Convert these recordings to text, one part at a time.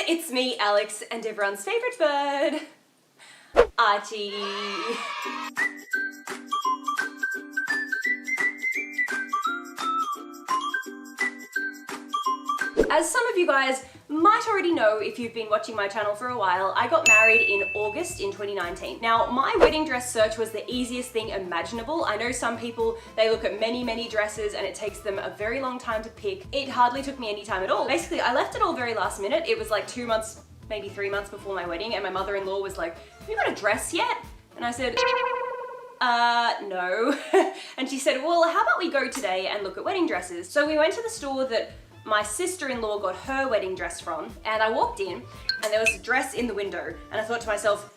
it's me, Alex, and everyone's favourite bird, Archie. As some of you guys might already know if you've been watching my channel for a while, I got married in August in 2019. Now, my wedding dress search was the easiest thing imaginable. I know some people, they look at many dresses and it takes them a very long time to pick. It hardly took me any time at all. Basically, I left it all very last minute. It was like 2 months, maybe 3 months before my wedding, and my mother-in-law was like, "Have you got a dress yet?" And I said, no. And she said, "Well, how about we go today and look at wedding dresses?" So we went to the store that my sister-in-law got her wedding dress from, and I walked in and there was a dress in the window, and I thought to myself,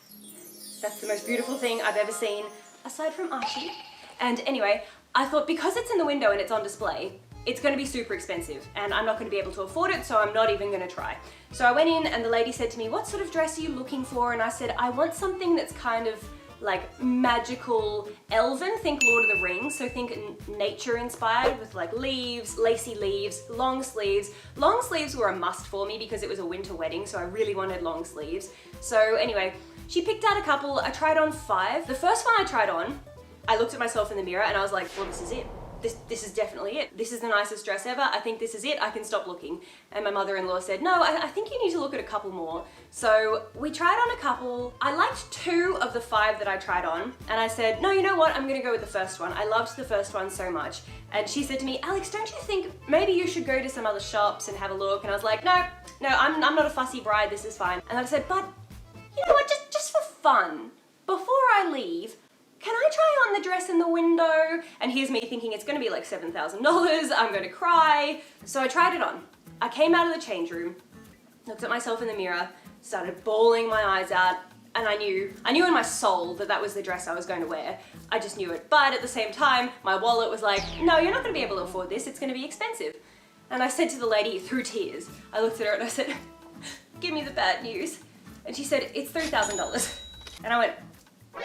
that's the most beautiful thing I've ever seen, aside from Archie. And anyway, I thought because it's in the window and it's on display, it's gonna be super expensive and I'm not gonna be able to afford it, so I'm not even gonna try. So I went in and the lady said to me, "What sort of dress are you looking for?" And I said, "I want something that's kind of like magical elven, think Lord of the Rings, so think nature inspired with like leaves, lacy leaves, long sleeves." Long sleeves were a must for me because it was a winter wedding, so I really wanted long sleeves. So anyway, she picked out a couple, I tried on 5. The first one I tried on, I looked at myself in the mirror and I was like, well, this is it. This is definitely it. This is the nicest dress ever. I think this is it. I can stop looking. And my mother-in-law said, "No, I think you need to look at a couple more." So we tried on a couple. I liked 2 of the 5 that I tried on. And I said, "No, you know what? I'm gonna go with the first one. I loved the first one so much." And she said to me, "Alex, don't you think maybe you should go to some other shops and have a look?" And I was like, no, I'm not a fussy bride. This is fine. And I said, "But you know what, just for fun, before I leave, can I try on the dress in the window?" And here's me thinking it's gonna be like $7,000, I'm gonna cry. So I tried it on. I came out of the change room, looked at myself in the mirror, started bawling my eyes out, and I knew in my soul that that was the dress I was going to wear. I just knew it. But at the same time, my wallet was like, "No, you're not gonna be able to afford this, it's gonna be expensive." And I said to the lady through tears, I looked at her and I said, "Give me the bad news." And she said, "It's $3,000. And I went,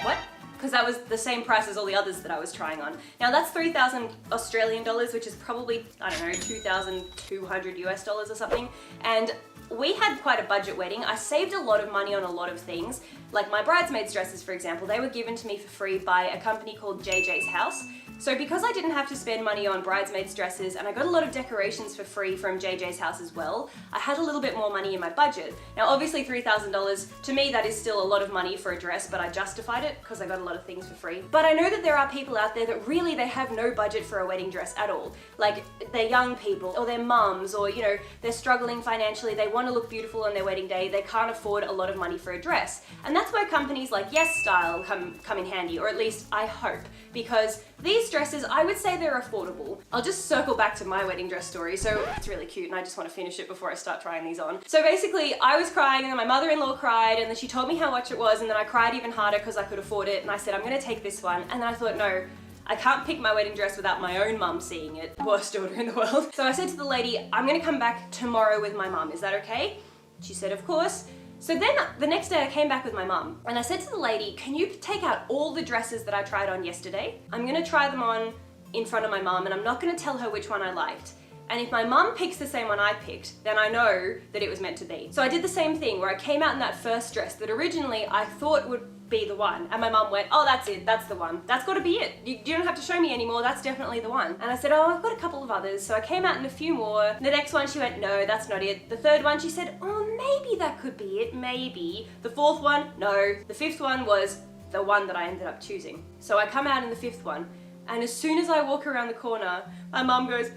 "What?" Because that was the same price as all the others that I was trying on. Now that's 3,000 Australian dollars, which is probably, I don't know, 2,200 US dollars or something. And we had quite a budget wedding. I saved a lot of money on a lot of things. Like my bridesmaids dresses, for example, they were given to me for free by a company called JJ's House. So because I didn't have to spend money on bridesmaids dresses and I got a lot of decorations for free from JJ's House as well, I had a little bit more money in my budget. Now obviously $3,000, to me that is still a lot of money for a dress, but I justified it because I got a lot of things for free. But I know that there are people out there that really, they have no budget for a wedding dress at all. Like they're young people or they're mums, or you know, they're struggling financially, they want to look beautiful on their wedding day, they can't afford a lot of money for a dress. And that's where companies like Yesstyle come in handy, or at least I hope, because these dresses, I would say they're affordable. I'll just circle back to my wedding dress story. So it's really cute and I just want to finish it before I start trying these on. So basically I was crying and then my mother-in-law cried and then she told me how much it was, and then I cried even harder because I could afford it, and I said, "I'm gonna take this one." And then I thought, no, I can't pick my wedding dress without my own mum seeing it. Worst daughter in the world. So I said to the lady, "I'm gonna come back tomorrow with my mum. Is that okay?" She said, "Of course." So then the next day I came back with my mum and I said to the lady, "Can you take out all the dresses that I tried on yesterday? I'm gonna try them on in front of my mum and I'm not gonna tell her which one I liked. And if my mum picks the same one I picked, then I know that it was meant to be." So I did the same thing where I came out in that first dress that originally I thought would be the one, and my mum went, "Oh, that's it, that's the one. That's gotta be it. You don't have to show me anymore, that's definitely the one." And I said, "Oh, I've got a couple of others." So I came out in a few more. The next one she went, "No, that's not it." The third one she said, "Oh, maybe that could be it, maybe." The fourth one, no. The fifth one was the one that I ended up choosing. So I come out in the fifth one, and as soon as I walk around the corner, my mum goes,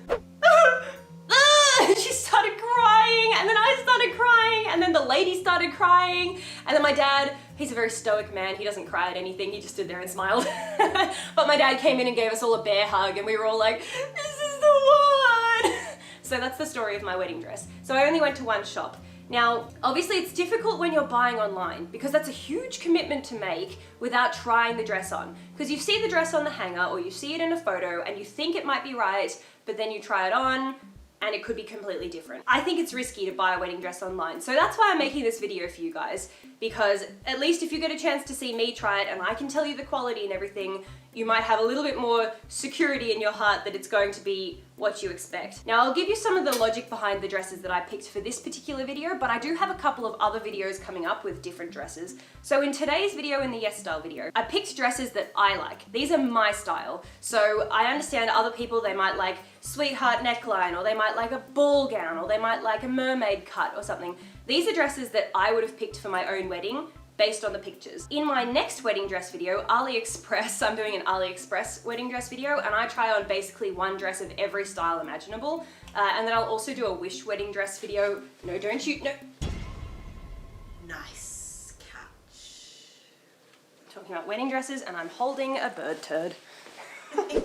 and she started crying, and then I started crying, and then the lady started crying, and then my dad, he's a very stoic man, he doesn't cry at anything, he just stood there and smiled. But my dad came in and gave us all a bear hug, and we were all like, "This is the one!" So that's the story of my wedding dress. So I only went to one shop. Now, obviously it's difficult when you're buying online because that's a huge commitment to make without trying the dress on. Because you see the dress on the hanger or you see it in a photo and you think it might be right, but then you try it on and it could be completely different. I think it's risky to buy a wedding dress online. So that's why I'm making this video for you guys, because at least if you get a chance to see me try it and I can tell you the quality and everything, you might have a little bit more security in your heart that it's going to be what you expect. Now I'll give you some of the logic behind the dresses that I picked for this particular video, but I do have a couple of other videos coming up with different dresses. So in today's video, in the Yesstyle video, I picked dresses that I like. These are my style. So I understand other people, they might like sweetheart neckline, or they might like a ball gown, or they might like a mermaid cut or something. These are dresses that I would have picked for my own wedding, based on the pictures. In my next wedding dress video, AliExpress, I'm doing an AliExpress wedding dress video, and I try on basically one dress of every style imaginable. And then I'll also do a wish wedding dress video. No, don't you, no. Nice catch. I'm talking about wedding dresses, and I'm holding a bird turd.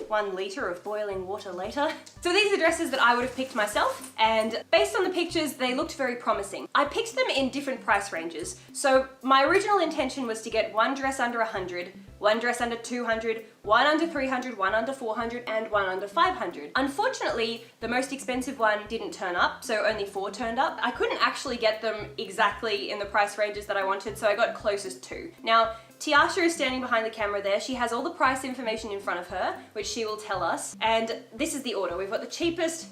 1 litre of boiling water later. So these are dresses that I would have picked myself, and based on the pictures, they looked very promising. I picked them in different price ranges. So my original intention was to get one dress under 100, one dress under 200, one under 300, one under 400, and one under 500. Unfortunately, the most expensive one didn't turn up, so only 4 turned up. I couldn't actually get them exactly in the price ranges that I wanted, so I got closest to. Now, Tiasha is standing behind the camera there. She has all the price information in front of her, which she will tell us. And this is the order. We've got the cheapest,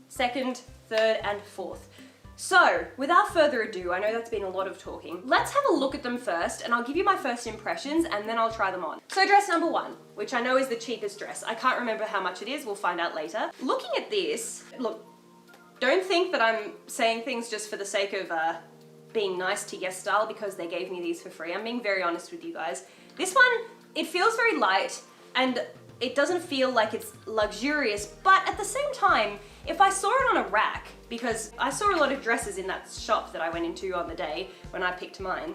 second, third, and fourth. So, without further ado, I know that's been a lot of talking. Let's have a look at them first, and I'll give you my first impressions, and then I'll try them on. So dress number 1, which I know is the cheapest dress. I can't remember how much it is. We'll find out later. Looking at this, look, don't think that I'm saying things just for the sake of being nice to Yesstyle because they gave me these for free. I'm being very honest with you guys. This one, it feels very light and it doesn't feel like it's luxurious, but at the same time, if I saw it on a rack, because I saw a lot of dresses in that shop that I went into on the day when I picked mine,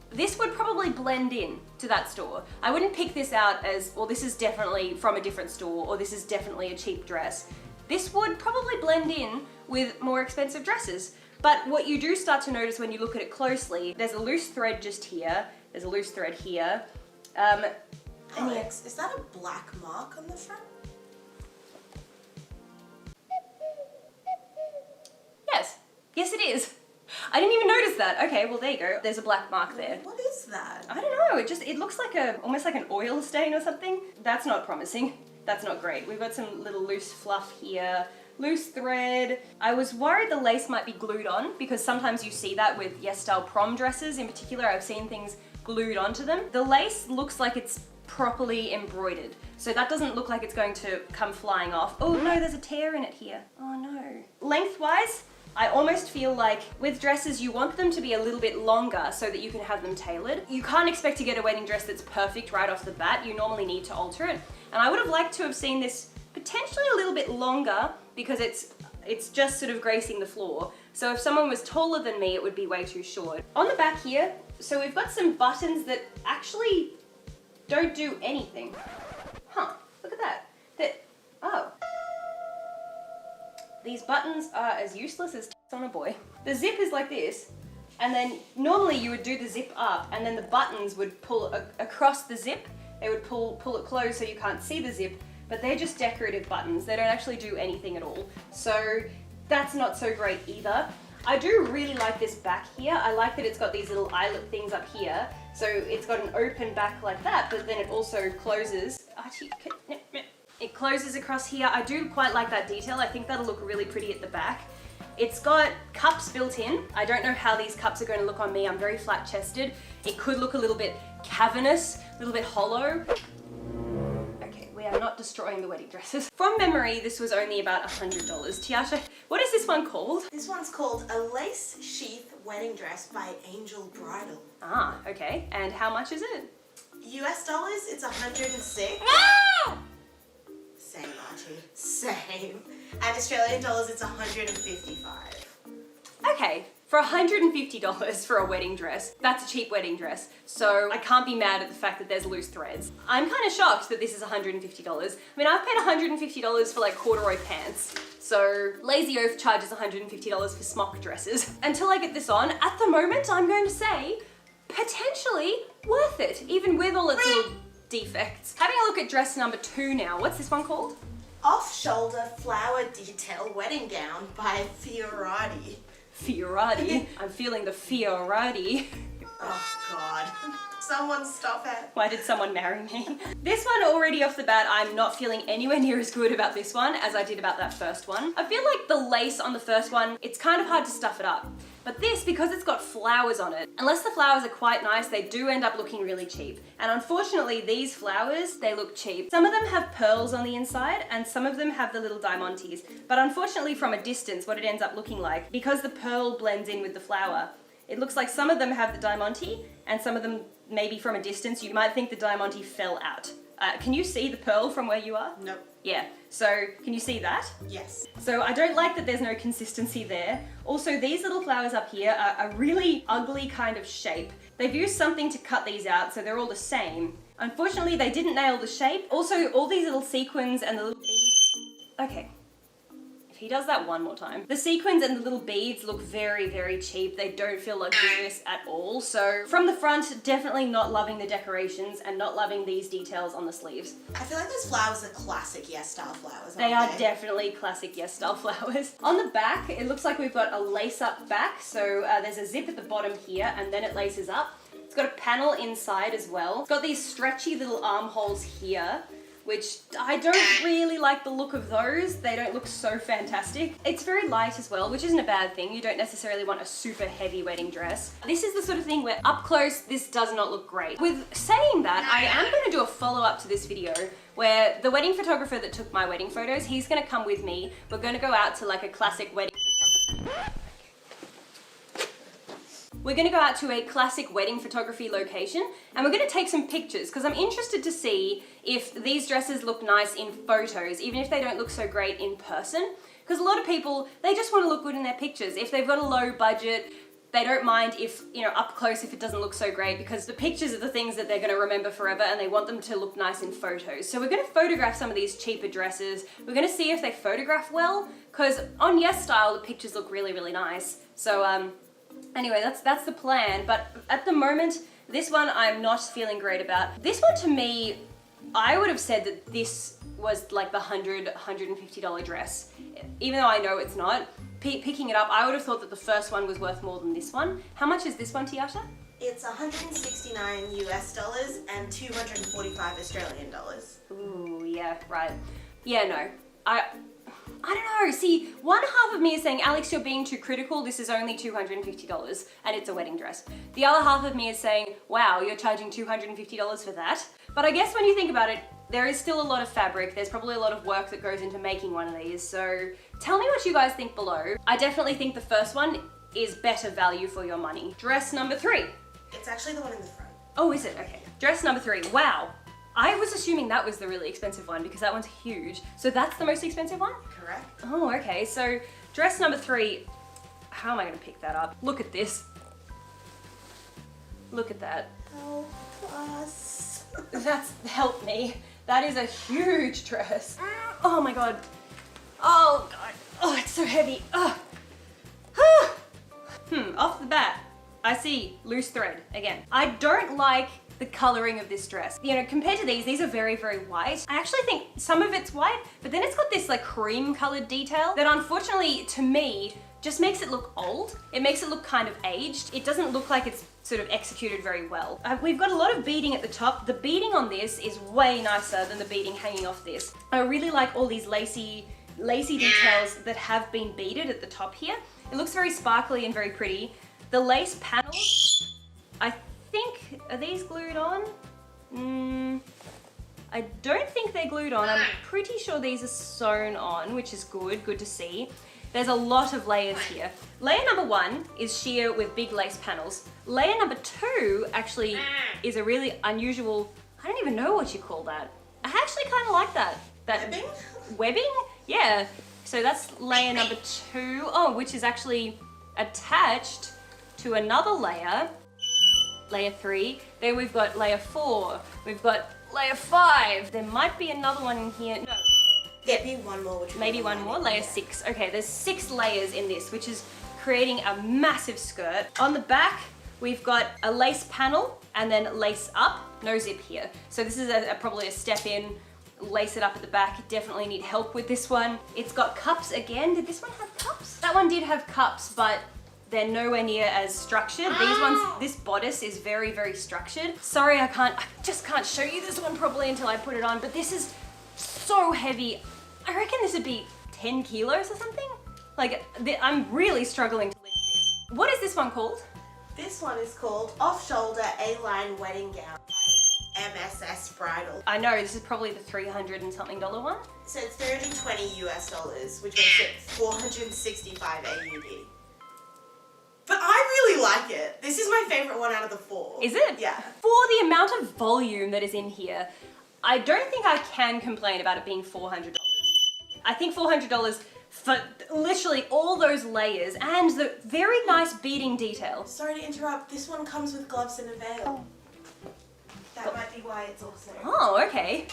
this would probably blend in to that store. I wouldn't pick this out as, well, this is definitely from a different store, or this is definitely a cheap dress. This would probably blend in with more expensive dresses. But what you do start to notice when you look at it closely, there's a loose thread just here, there's a loose thread here. Alex, is that a black mark on the front? Yes it is. I didn't even notice that. Okay, well there you go. There's a black mark there. What is that? I don't know, it looks like almost like an oil stain or something. That's not promising. That's not great. We've got some little loose fluff here. Loose thread. I was worried the lace might be glued on because sometimes you see that with Yesstyle prom dresses in particular. I've seen things glued onto them. The lace looks like it's properly embroidered, so that doesn't look like it's going to come flying off. Oh no, there's a tear in it here. Oh no. Lengthwise, I almost feel like with dresses you want them to be a little bit longer so that you can have them tailored. You can't expect to get a wedding dress that's perfect right off the bat. You normally need to alter it, and I would have liked to have seen this potentially a little bit longer because it's just sort of gracing the floor. So if someone was taller than me, it would be way too short. On the back here, so we've got some buttons that actually don't do anything. Huh, look at that. Oh. These buttons are as useless as tits on a boy. The zip is like this, and then normally you would do the zip up, and then the buttons would pull across the zip. They would pull it closed so you can't see the zip. But they're just decorative buttons. They don't actually do anything at all. So that's not so great either. I do really like this back here. I like that it's got these little eyelet things up here. So it's got an open back like that, but then it also closes. It closes across here. I do quite like that detail. I think that'll look really pretty at the back. It's got cups built in. I don't know how these cups are going to look on me. I'm very flat chested. It could look a little bit cavernous, a little bit hollow. We are not destroying the wedding dresses. From memory, this was only about $100. Tiasha, what is this one called? This one's called a lace sheath wedding dress by Angel Bridal. Ah, okay. And how much is it? US dollars, it's 106. Ah! Same, Archie. Same. And Australian dollars, it's 155. Okay. For $150 for a wedding dress, that's a cheap wedding dress. So I can't be mad at the fact that there's loose threads. I'm kind of shocked that this is $150. I mean, I've paid $150 for like corduroy pants. So Lazy Oaf charges $150 for smock dresses. Until I get this on, at the moment, I'm going to say potentially worth it, even with all its little defects. Having a look at dress number 2 now. What's this one called? Off-shoulder flower detail wedding gown by Fiorati. Fiorati. I'm feeling the Fiorati. Oh God. Someone stop it. Why did someone marry me? This one already off the bat, I'm not feeling anywhere near as good about this one as I did about that first one. I feel like the lace on the first one, it's kind of hard to stuff it up. But this, because it's got flowers on it, unless the flowers are quite nice, they do end up looking really cheap. And unfortunately, these flowers, they look cheap. Some of them have pearls on the inside and some of them have the little diamantes. But unfortunately, from a distance, what it ends up looking like, because the pearl blends in with the flower, it looks like some of them have the diamante and some of them, maybe from a distance, you might think the diamante fell out. Can you see the pearl from where you are? Nope. Yeah, so can you see that? Yes. So I don't like that there's no consistency there. Also, these little flowers up here are a really ugly kind of shape. They've used something to cut these out, so they're all the same. Unfortunately, they didn't nail the shape. Also, all these little sequins and the little beads. Okay. He does that one more time. The sequins and the little beads look very, very cheap. They don't feel luxurious at all. So from the front, definitely not loving the decorations and not loving these details on the sleeves. I feel like those flowers are classic Yesstyle flowers, They are definitely classic Yesstyle flowers. On the back, it looks like we've got a lace-up back. So there's a zip at the bottom here and then it laces up. It's got a panel inside as well. It's got these stretchy little armholes here, which I don't really like the look of those. They don't look so fantastic. It's very light as well, which isn't a bad thing. You don't necessarily want a super heavy wedding dress. This is the sort of thing where up close, this does not look great. With saying that, I am going to do a follow-up to this video where the wedding photographer that took my wedding photos, he's going to come with me. We're going to go out to like a classic wedding photography. We're going to go out to a classic wedding photography location and we're going to take some pictures because I'm interested to see if these dresses look nice in photos, even if they don't look so great in person. Because a lot of people, they just want to look good in their pictures. If they've got a low budget, they don't mind if, you know, up close if it doesn't look so great because the pictures are the things that they're going to remember forever and they want them to look nice in photos. So we're going to photograph some of these cheaper dresses. We're going to see if they photograph well because on Yesstyle, the pictures look really, really nice. So, anyway, that's the plan, but at the moment, this one I'm not feeling great about. This one to me, I would have said that this was like the $100, $150 dress. Even though I know it's not. Picking it up, I would have thought that the first one was worth more than this one. How much is this one, Tiasha? It's 169 US dollars and 245 Australian dollars. Ooh, yeah, right. Yeah, no. I don't know, see, one half of me is saying, Alex, you're being too critical, this is only $250 and it's a wedding dress. The other half of me is saying, wow, you're charging $250 for that. But I guess when you think about it, there is still a lot of fabric, there's probably a lot of work that goes into making one of these, so tell me what you guys think below. I definitely think the first one is better value for your money. Dress number 3. It's actually the one in the front. Oh, is it? Okay. Dress number 3, wow. I was assuming that was the really expensive one because that one's huge. So that's the most expensive one? Correct. Oh, okay. So dress number 3, how am I going to pick that up? Look at this. Look at that. Help us. That's, help me. That is a huge dress. Oh my God. Oh God. Oh, it's so heavy. Oh. Off the bat, I see loose thread again. I don't like the coloring of this dress. You know, compared to these are very, very white. I actually think some of it's white, but then it's got this like cream colored detail that unfortunately to me just makes it look old. It makes it look kind of aged. It doesn't look like it's sort of executed very well. We've got a lot of beading at the top. The beading on this is way nicer than the beading hanging off this. I really like all these lacy details that have been beaded at the top here. It looks very sparkly and very pretty. The lace panels, I think, are these glued on? I don't think they're glued on. I'm pretty sure these are sewn on, which is good to see. There's a lot of layers here. Layer number 1 is sheer with big lace panels. Layer number 2 actually is a really unusual, I don't even know what you call that. I actually kind of like that. Webbing? Webbing? Yeah. So that's layer number 2. Oh, which is actually attached to another layer. Layer 3. Then we've got layer 4. We've got layer 5. There might be another one in here. No. Maybe one more. Maybe one more. Layer 6. Okay, there's 6 layers in this, which is creating a massive skirt. On the back, we've got a lace panel and then lace up. No zip here. So this is probably a step in. Lace it up at the back. Definitely need help with this one. It's got cups again. Did this one have cups? That one did have cups, but they're nowhere near as structured. These ones, this bodice is very, very structured. Sorry, I just can't show you this one properly until I put it on, but this is so heavy. I reckon this would be 10 kilos or something. Like, I'm really struggling to lift this. What is this one called? This one is called Off-Shoulder A-Line Wedding Gown by MSS Bridal. I know, this is probably the $300 and something one. So it's $320 US, which makes it 465 AUD. But I really like it. This is my favorite one out of the 4. Is it? Yeah. For the amount of volume that is in here, I don't think I can complain about it being $400. I think $400 for literally all those layers and the very nice beading detail. Sorry to interrupt, this one comes with gloves and a veil. That might be why it's also. Oh, okay.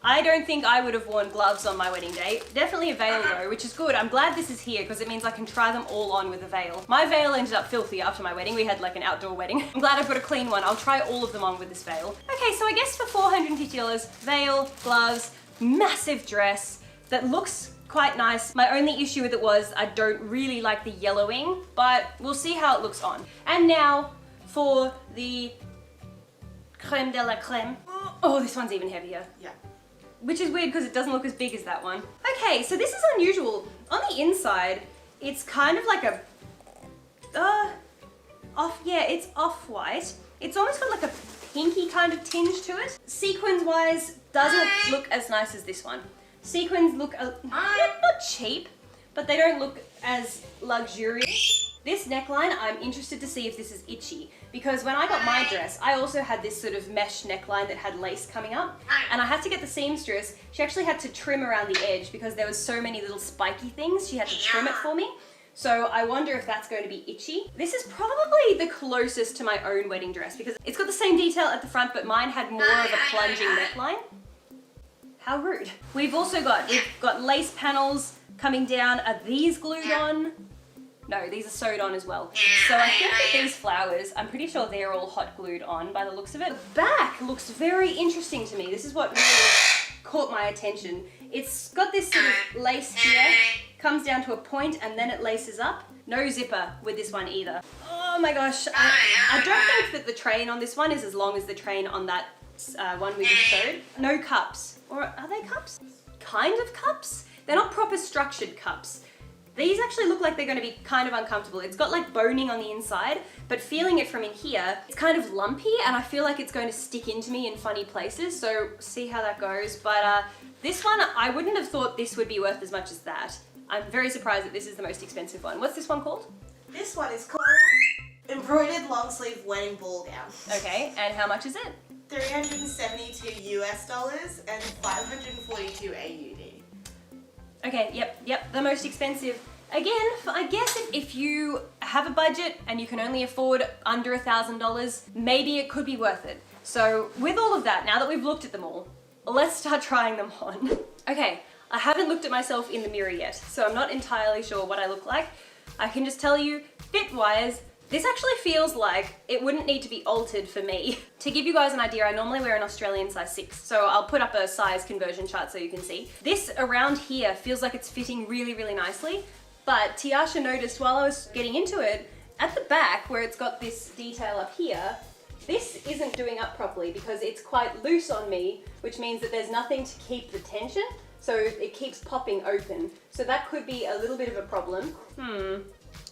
I don't think I would have worn gloves on my wedding day. Definitely a veil though, which is good. I'm glad this is here because it means I can try them all on with a veil. My veil ended up filthy after my wedding. We had like an outdoor wedding. I'm glad I've got a clean one. I'll try all of them on with this veil. Okay, so I guess for $450, veil, gloves, massive dress that looks quite nice. My only issue with it was I don't really like the yellowing, but we'll see how it looks on. And now for the creme de la creme. Oh, this one's even heavier. Yeah. Which is weird because it doesn't look as big as that one. Okay, so this is unusual. On the inside, it's kind of like a, it's off-white. It's almost got like a pinky kind of tinge to it. Sequins-wise, doesn't look as nice as this one. Sequins look, not cheap, but they don't look as luxurious. This neckline, I'm interested to see if this is itchy because when I got my dress, I also had this sort of mesh neckline that had lace coming up and I had to get the seamstress. She actually had to trim around the edge because there was so many little spiky things. She had to trim it for me. So I wonder if that's going to be itchy. This is probably the closest to my own wedding dress because it's got the same detail at the front, but mine had more of a plunging neckline. How rude. We've got lace panels coming down. Are these glued on? No, these are sewed on as well. So I think that these flowers, I'm pretty sure they're all hot glued on by the looks of it. The back looks very interesting to me. This is what really caught my attention. It's got this sort of lace here, comes down to a point and then it laces up. No zipper with this one either. Oh my gosh, I don't think that the train on this one is as long as the train on that one we just showed. No cups, or are they cups? Kind of cups? They're not proper structured cups. These actually look like they're going to be kind of uncomfortable. It's got like boning on the inside, but feeling it from in here, it's kind of lumpy and I feel like it's going to stick into me in funny places. So see how that goes. But this one, I wouldn't have thought this would be worth as much as that. I'm very surprised that this is the most expensive one. What's this one called? This one is called Embroidered Long Sleeve Wedding Ball Gown. Okay, and how much is it? $372 US and 542 AUD. Okay, yep, the most expensive. Again, I guess if you have a budget and you can only afford under $1,000, maybe it could be worth it. So with all of that, now that we've looked at them all, let's start trying them on. Okay, I haven't looked at myself in the mirror yet, so I'm not entirely sure what I look like. I can just tell you, fit-wise, this actually feels like it wouldn't need to be altered for me. To give you guys an idea, I normally wear an Australian size 6, so I'll put up a size conversion chart so you can see. This around here feels like it's fitting really, really nicely, but Tiasha noticed while I was getting into it, at the back where it's got this detail up here, this isn't doing up properly because it's quite loose on me, which means that there's nothing to keep the tension, so it keeps popping open. So that could be a little bit of a problem.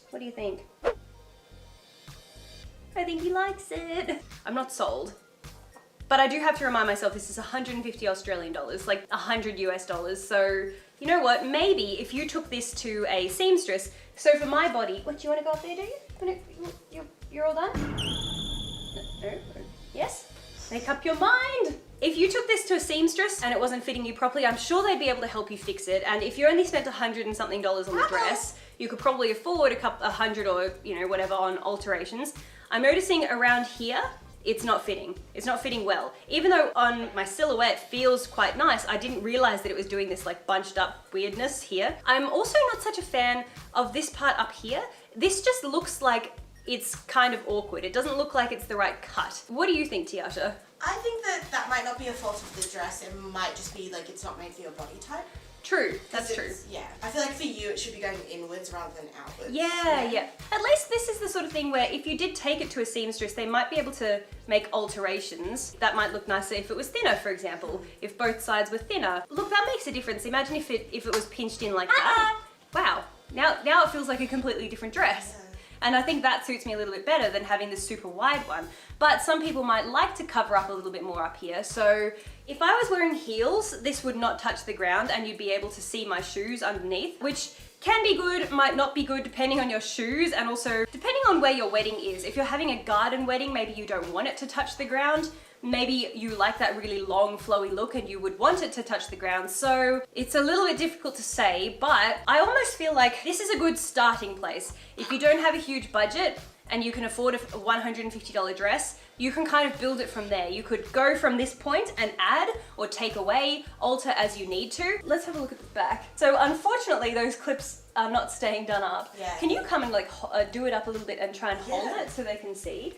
What do you think? I think he likes it. I'm not sold. But I do have to remind myself this is 150 Australian dollars, like 100 US dollars. So you know what, maybe if you took this to a seamstress, so for my body, what, do you want to go up there, do you? You're all done? No? Yes? Make up your mind. If you took this to a seamstress and it wasn't fitting you properly, I'm sure they'd be able to help you fix it. And if you only spent $100 and something on the dress, you could probably afford a hundred or whatever on alterations. I'm noticing around here, it's not fitting. It's not fitting well. Even though on my silhouette feels quite nice, I didn't realize that it was doing this like bunched up weirdness here. I'm also not such a fan of this part up here. This just looks like it's kind of awkward. It doesn't look like it's the right cut. What do you think, Tiasha? I think that might not be a fault of the dress. It might just be like it's not made for your body type. True, that's true. Yeah, I feel like for you it should be going inwards rather than outwards. Yeah. At least this is the sort of thing where if you did take it to a seamstress, they might be able to make alterations. That might look nicer if it was thinner, for example. If both sides were thinner. Look, that makes a difference. Imagine if it was pinched in like that. Wow, now it feels like a completely different dress. Yeah. And I think that suits me a little bit better than having this super wide one. But some people might like to cover up a little bit more up here. So if I was wearing heels, this would not touch the ground and you'd be able to see my shoes underneath, which can be good, might not be good depending on your shoes and also depending on where your wedding is. If you're having a garden wedding, maybe you don't want it to touch the ground. Maybe you like that really long flowy look and you would want it to touch the ground. So it's a little bit difficult to say, but I almost feel like this is a good starting place. If you don't have a huge budget and you can afford a $150 dress, you can kind of build it from there. You could go from this point and add or take away, alter as you need to. Let's have a look at the back. So unfortunately, those clips are not staying done up. Yeah. Can you come and like do it up a little bit and try and hold it so they can see?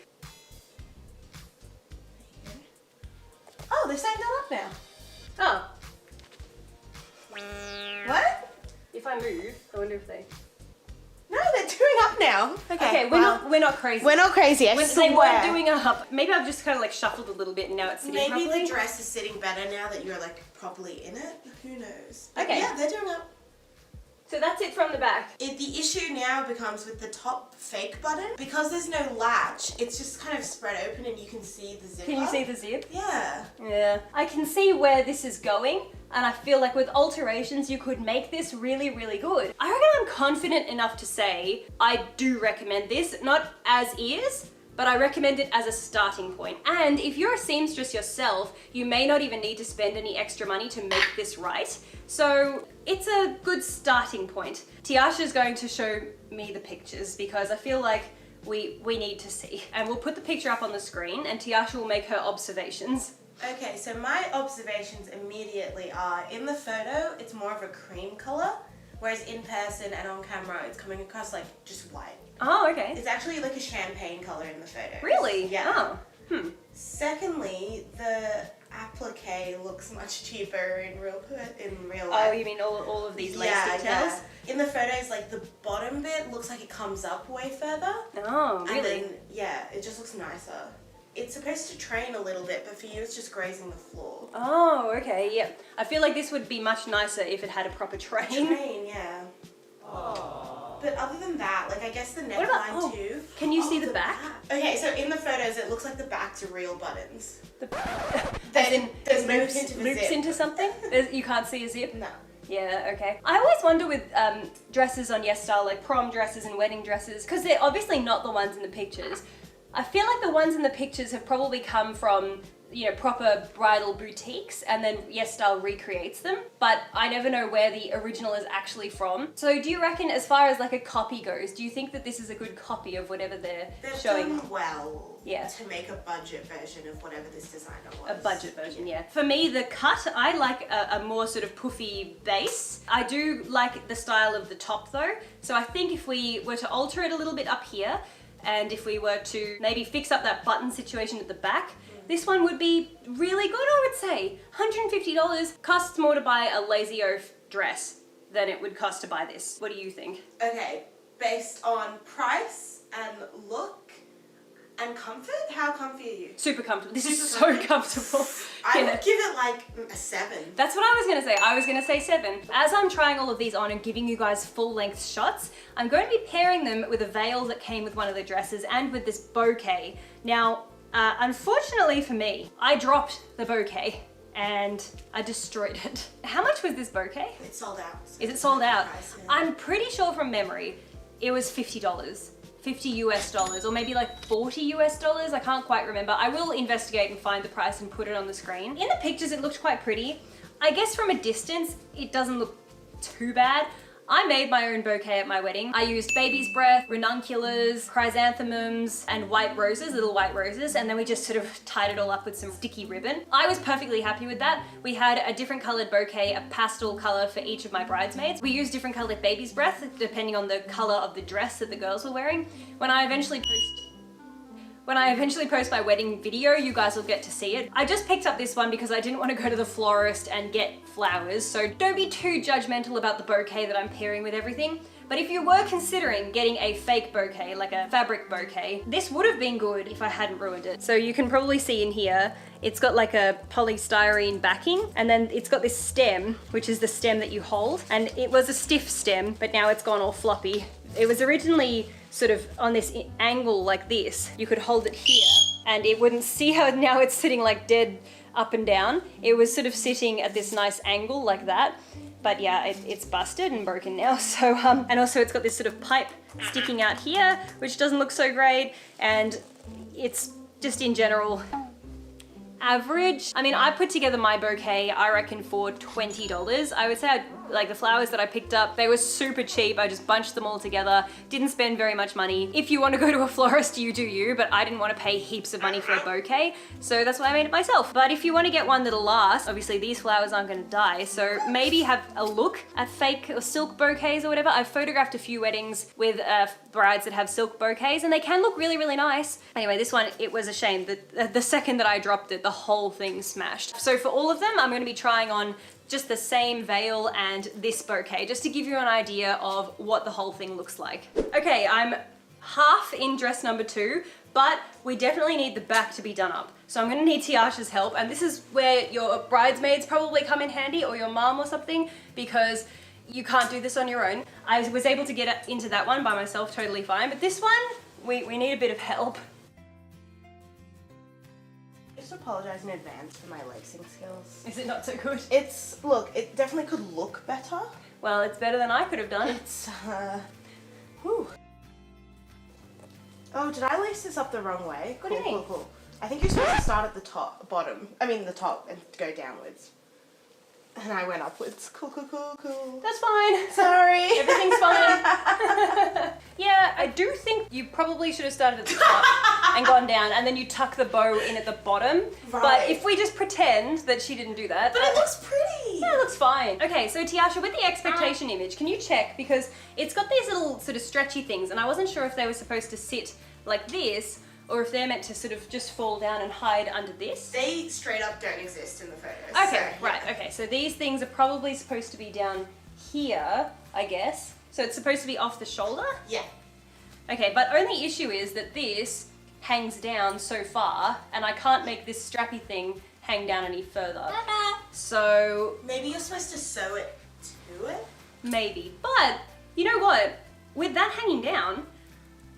Oh, they're staying done up now. Oh. What? If I move, I wonder if they... No, they're doing up now. Okay, we're not crazy. We're not crazy, I They swear. weren't doing up. Maybe I've just kind of like shuffled a little bit and now it's sitting Maybe properly. the dress is sitting better now that you're like properly in it. Who knows? But Okay. yeah, they're doing up. So that's it from the back. The issue now becomes with the top fake button. Because there's no latch, it's just kind of spread open and you can see the zipper. Can you see the zip? Yeah. Yeah. I can see where this is going and I feel like with alterations you could make this really, really good. I reckon I'm confident enough to say I do recommend this, not as is, but I recommend it as a starting point. And if you're a seamstress yourself, you may not even need to spend any extra money to make this right. So it's a good starting point. Tiasha's going to show me the pictures because I feel like we need to see. And we'll put the picture up on the screen and Tiasha will make her observations. Okay, so my observations immediately are, in the photo, it's more of a cream color, whereas in person and on camera, it's coming across like just white. Oh, okay. It's actually like a champagne color in the photo. Really? Yeah. Oh. Secondly, the applique looks much cheaper in real life. Oh, you mean all of these lace details? Yeah. In the photos, like the bottom bit looks like it comes up way further. Oh, really? And then, yeah, it just looks nicer. It's supposed to train a little bit, but for you it's just grazing the floor. Oh, okay, yeah. I feel like this would be much nicer if it had a proper train. Train, yeah. But other than that, like I guess the What about- neckline too. Can you see the back? Okay, so in the photos it looks like the backs are real buttons. As in, There's no loops, hint of a loops zip. into something? You can't see a zip? No. Yeah, okay. I always wonder with dresses on Yesstyle, like prom dresses and wedding dresses, because they're obviously not the ones in the pictures. I feel like the ones in the pictures have probably come from, you know, proper bridal boutiques and then Yesstyle recreates them, but I never know where the original is actually from. So do you reckon, as far as like a copy goes, do you think that this is a good copy of whatever they're They've showing? done well Yeah. to make a budget version of whatever this designer was. A budget version, yeah. For me, the cut, I like a more sort of puffy base. I do like the style of the top though. So I think if we were to alter it a little bit up here, and if we were to maybe fix up that button situation at the back, this one would be really good, I would say. $150 costs more to buy a Lazy Oaf dress than it would cost to buy this. What do you think? Okay, based on price and look and comfort, how comfy are you? Super comfortable. This is Super so comfortable. I Yeah. would give it like a 7. That's what I was gonna say. I was gonna say 7. As I'm trying all of these on and giving you guys full length shots, I'm going to be pairing them with a veil that came with one of the dresses and with this bouquet. Now, unfortunately for me, I dropped the bouquet and I destroyed it. How much was this bouquet? It's sold out. So Is it sold out? price, yeah. I'm pretty sure from memory, it was $50. $50 or maybe like $40. I can't quite remember. I will investigate and find the price and put it on the screen. In the pictures, it looked quite pretty. I guess from a distance, it doesn't look too bad. I made my own bouquet at my wedding. I used baby's breath, ranunculus, chrysanthemums, and white roses, little white roses, and then we just sort of tied it all up with some sticky ribbon. I was perfectly happy with that. We had a different colored bouquet, a pastel color for each of my bridesmaids. We used different colored baby's breath, depending on the color of the dress that the girls were wearing. When I eventually when I eventually post my wedding video, you guys will get to see it. I just picked up this one because I didn't want to go to the florist and get flowers, so don't be too judgmental about the bouquet that I'm pairing with everything. But if you were considering getting a fake bouquet, like a fabric bouquet, this would have been good if I hadn't ruined it. So you can probably see in here, it's got like a polystyrene backing, and then it's got this stem, which is the stem that you hold. And it was a stiff stem, but now it's gone all floppy. It was originally sort of on this angle like this. You could hold it here and it wouldn't, see how now it's sitting like dead up and down. It was sort of sitting at this nice angle like that. But yeah, it's busted and broken now. So, and also it's got this sort of pipe sticking out here, which doesn't look so great. And it's just in general average. I mean, I put together my bouquet, I reckon for $20. I would say like the flowers that I picked up, they were super cheap. I just bunched them all together, didn't spend very much money. If you want to go to a florist, you do you, but I didn't want to pay heaps of money for a bouquet, so that's why I made it myself. But if you want to get one that'll last, obviously these flowers aren't going to die, so maybe have a look at fake or silk bouquets or whatever. I've photographed a few weddings with brides that have silk bouquets, and they can look really, really nice. Anyway, this one, it was a shame that the second that I dropped it, the whole thing smashed. So for all of them, I'm going to be trying on just the same veil and this bouquet, just to give you an idea of what the whole thing looks like. Okay, I'm half in dress number 2, but we definitely need the back to be done up. So I'm gonna need Tiasha's help, and this is where your bridesmaids probably come in handy, or your mom or something, because you can't do this on your own. I was able to get into that one by myself totally fine, but this one, we need a bit of help. Just apologize in advance for my lacing skills. Is it not so good? Look, it definitely could look better. Well, it's better than I could have done. It's, whew. Oh, did I lace this up the wrong way? What do you mean? Cool. I think you're supposed to start at the the top, and go downwards. And I went upwards. Cool. That's fine. Sorry. Everything's fine. Yeah, I do think you probably should have started at the top and gone down, and then you tuck the bow in at the bottom. Right. But if we just pretend that she didn't do that. But it looks pretty. Yeah, it looks fine. Okay, so Tiasha, with the expectation image, can you check? Because it's got these little sort of stretchy things, and I wasn't sure if they were supposed to sit like this, or if they're meant to sort of just fall down and hide under this. They straight up don't exist in the photos. Okay, so, right, okay. So these things are probably supposed to be down here, I guess. So it's supposed to be off the shoulder? Yeah. Okay, but only issue is that this hangs down so far, and I can't make this strappy thing hang down any further. So Maybe you're supposed to sew it to it? maybe. But you know what? With that hanging down,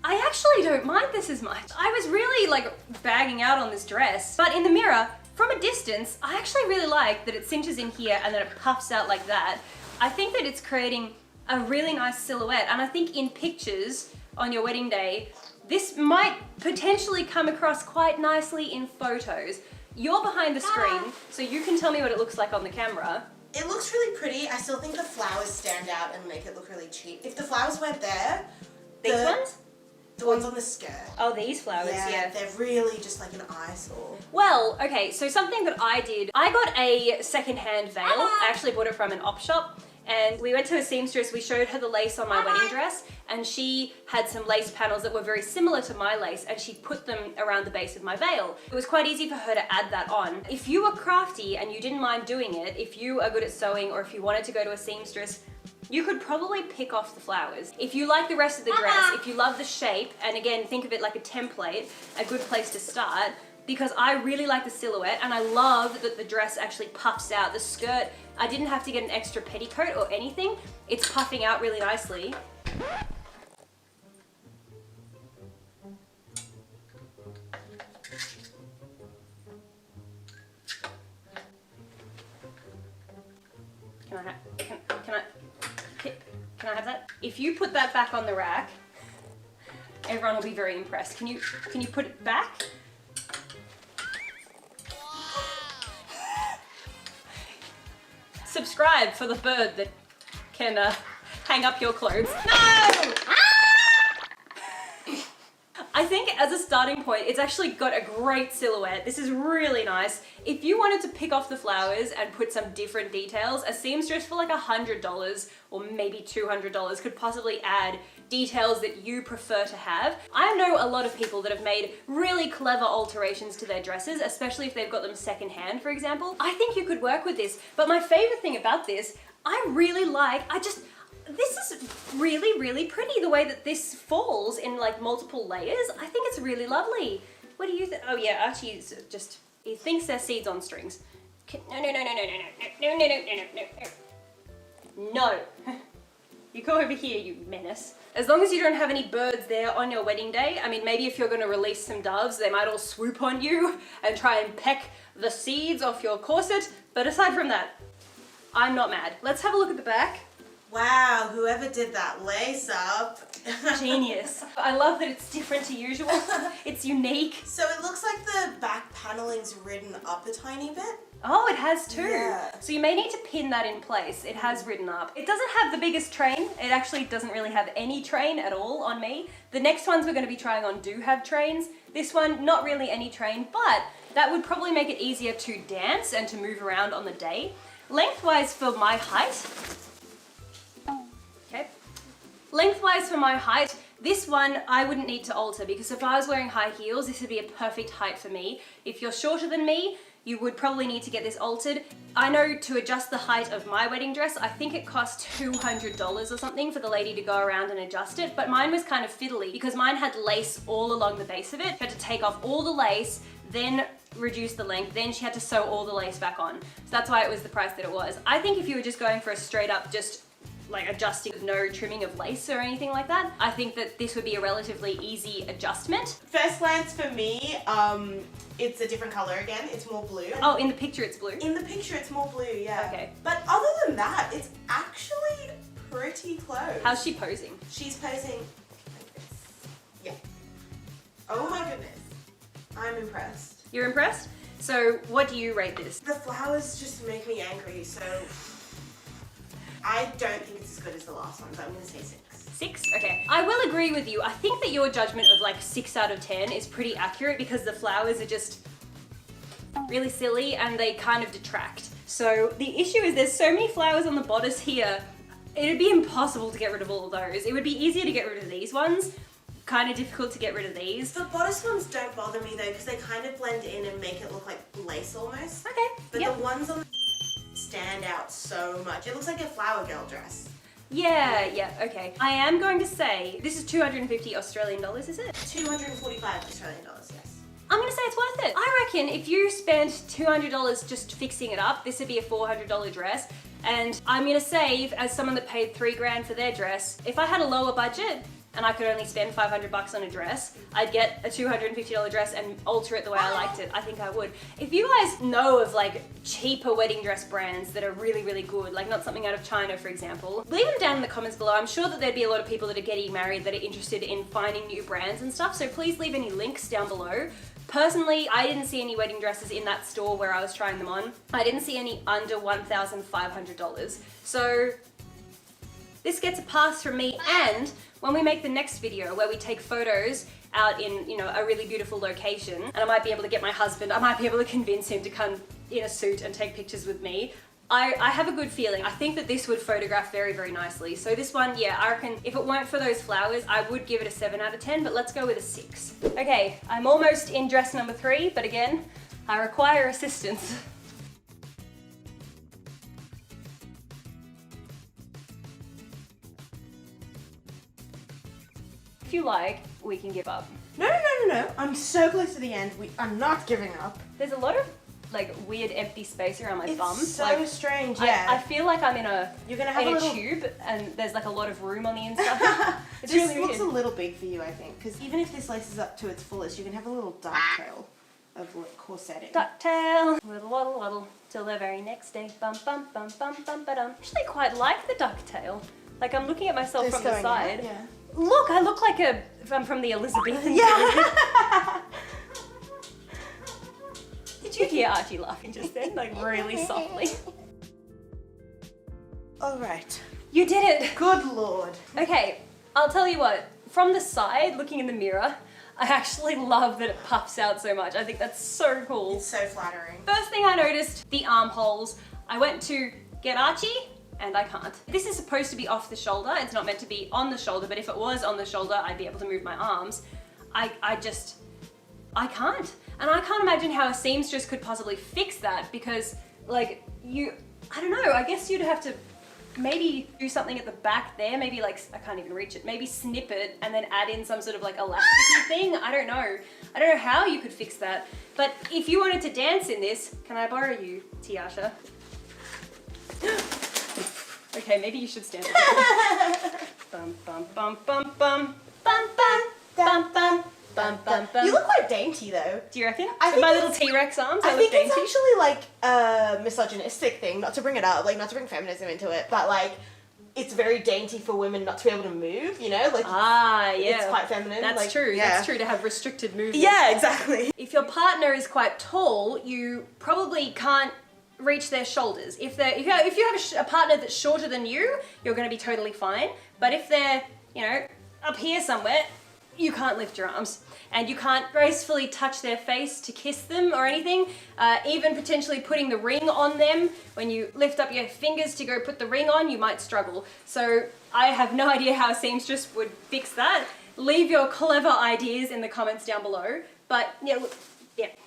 I actually don't mind this as much. I was really like bagging out on this dress, but in the mirror, from a distance, I actually really like that it cinches in here and then it puffs out like that. I think that it's creating a really nice silhouette, and I think in pictures on your wedding day, this might potentially come across quite nicely in photos. You're behind the screen, so you can tell me what it looks like on the camera. It looks really pretty. I still think the flowers stand out and make it look really cheap. If the flowers weren't there, These ones? The ones on the skirt. Oh, these flowers, yeah. They're really just like an eyesore. Well, okay, so something that I did, I got a second-hand veil. I actually bought it from an op shop, and we went to a seamstress, we showed her the lace on my wedding dress, and she had some lace panels that were very similar to my lace, and she put them around the base of my veil. It was quite easy for her to add that on. If you were crafty and you didn't mind doing it, if you are good at sewing, or if you wanted to go to a seamstress, you could probably pick off the flowers. If you like the rest of the dress, if you love the shape, and again, think of it like a template, a good place to start, because I really like the silhouette, and I love that the dress actually puffs out. The skirt, I didn't have to get an extra petticoat or anything. It's puffing out really nicely. Can I have that? If you put that back on the rack, everyone will be very impressed. Can you put it back? Subscribe for the bird that can hang up your clothes. No! I think as a starting point, it's actually got a great silhouette. This is really nice. If you wanted to pick off the flowers and put some different details, a seamstress for like $100 or maybe $200 could possibly add details that you prefer to have. I know a lot of people that have made really clever alterations to their dresses, especially if they've got them secondhand, for example. I think you could work with this, but my favorite thing about this, I really like, this is really, really pretty, the way that this falls in like multiple layers. I think it's really lovely. What do you think? Oh yeah, Archie's just, he thinks they're seeds on strings. No, no, no, no, no, no, no, no, no, no, no, no, no. No. You go over here, you menace. As long as you don't have any birds there on your wedding day, I mean, maybe if you're gonna release some doves, they might all swoop on you and try and peck the seeds off your corset. But aside from that, I'm not mad. Let's have a look at the back. Wow, whoever did that lace up. Genius. I love that it's different to usual. It's unique. So it looks like the back paneling's ridden up a tiny bit. Oh, it has too. Yeah. So you may need to pin that in place. It has ridden up. It doesn't have the biggest train. It actually doesn't really have any train at all on me. The next ones we're going to be trying on do have trains. This one, not really any train, but that would probably make it easier to dance and to move around on the day. Lengthwise for my height, okay. Lengthwise for my height, this one I wouldn't need to alter because if I was wearing high heels, this would be a perfect height for me. If you're shorter than me, you would probably need to get this altered. I know to adjust the height of my wedding dress, I think it cost $200 or something for the lady to go around and adjust it, but mine was kind of fiddly because mine had lace all along the base of it. She had to take off all the lace, then reduce the length, then she had to sew all the lace back on. So that's why it was the price that it was. I think if you were just going for a straight up, just like adjusting with no trimming of lace or anything like that, I think that this would be a relatively easy adjustment. First glance for me, it's a different color again. It's more blue. Oh, in the picture it's blue? In the picture it's more blue, yeah. Okay. But other than that, it's actually pretty close. How's she posing? She's posing like this. Yeah. Oh my goodness. I'm impressed. You're impressed? So what do you rate this? The flowers just make me angry, so I don't think it's as good as the last one, so I'm gonna say 6. 6? Okay. I will agree with you. I think that your judgment of like 6 out of 10 is pretty accurate because the flowers are just really silly and they kind of detract. So the issue is there's so many flowers on the bodice here, it'd be impossible to get rid of all of those. It would be easier to get rid of these ones, kind of difficult to get rid of these. The bodice ones don't bother me though because they kind of blend in and make it look like lace almost. Okay. But yep. the ones on the stand out so much. It looks like a flower girl dress. Yeah, okay. I am going to say, this is 250 Australian dollars, is it? 245 Australian dollars, yes. I'm gonna say it's worth it. I reckon if you spent $200 just fixing it up, this would be a $400 dress. And I'm gonna save, as someone that paid $3 for their dress, if I had a lower budget, and I could only spend $500 on a dress, I'd get a $250 dress and alter it the way I liked it. I think I would. If you guys know of like cheaper wedding dress brands that are really, really good, like not something out of China, for example, leave them down in the comments below. I'm sure that there'd be a lot of people that are getting married that are interested in finding new brands and stuff, so please leave any links down below. Personally, I didn't see any wedding dresses in that store where I was trying them on. I didn't see any under $1,500. So this gets a pass from me, and when we make the next video where we take photos out in, you know, a really beautiful location, and I might be able to get my husband, I might be able to convince him to come in a suit and take pictures with me. I have a good feeling. I think that this would photograph very, very nicely. So this one, yeah, I reckon if it weren't for those flowers, I would give it a 7 out of 10, but let's go with a 6. Okay, I'm almost in dress number 3, but again, I require assistance. If you like, we can give up. No. I'm so close to the end. I'm not giving up. There's a lot of like weird empty space around my bum. It's so like, strange, yeah. I feel like I'm in a You're gonna have a little tube and there's like a lot of room on the inside. It's this really looks weird. a little big for you, I think, because even if this laces up to its fullest, you can have a little dark tail of corsetting. Ducktail, waddle waddle waddle, till the very next day. Bum bum bum bum bum ba dum. Actually, quite like the ducktail. Like I'm looking at myself This from the going side. out, yeah. Look, I look like I'm from the Elizabethan. Yeah. Did you hear Archie laughing just then, like really softly? All right. You did it. Good Lord. Okay, I'll tell you what. From the side, looking in the mirror, I actually love that it puffs out so much. I think that's so cool. It's so flattering. First thing I noticed, the armholes. I went to get Archie and I can't. This is supposed to be off the shoulder. It's not meant to be on the shoulder, but if it was on the shoulder, I'd be able to move my arms. I can't. And I can't imagine how a seamstress could possibly fix that because like I don't know, I guess you'd have to maybe do something at the back there, maybe like, I can't even reach it, maybe snip it and then add in some sort of like elasticy thing. I don't know how you could fix that. But if you wanted to dance in this, can I borrow you, Tiasha? Okay, maybe you should stand up. Bum, bum, bum, bum, bum, bum, bum, bum, bum. Bum, bum, bum. You look quite dainty though. Do you reckon? I think my little T-Rex arms, I look think dainty. it's actually like a misogynistic thing, not to bring it up, like not to bring feminism into it, but like it's very dainty for women not to be able to move, you know? Like yeah. it's quite feminine. That's like, true. Yeah. That's true to have restricted movement. Yeah, exactly. If your partner is quite tall, you probably can't reach their shoulders. If you have a partner that's shorter than you, you're going to be totally fine. But if they're, up here somewhere, you can't lift your arms. And you can't gracefully touch their face to kiss them or anything. Even potentially putting the ring on them. When you lift up your fingers to go put the ring on, you might struggle. So I have no idea how a seamstress would fix that. Leave your clever ideas in the comments down below. But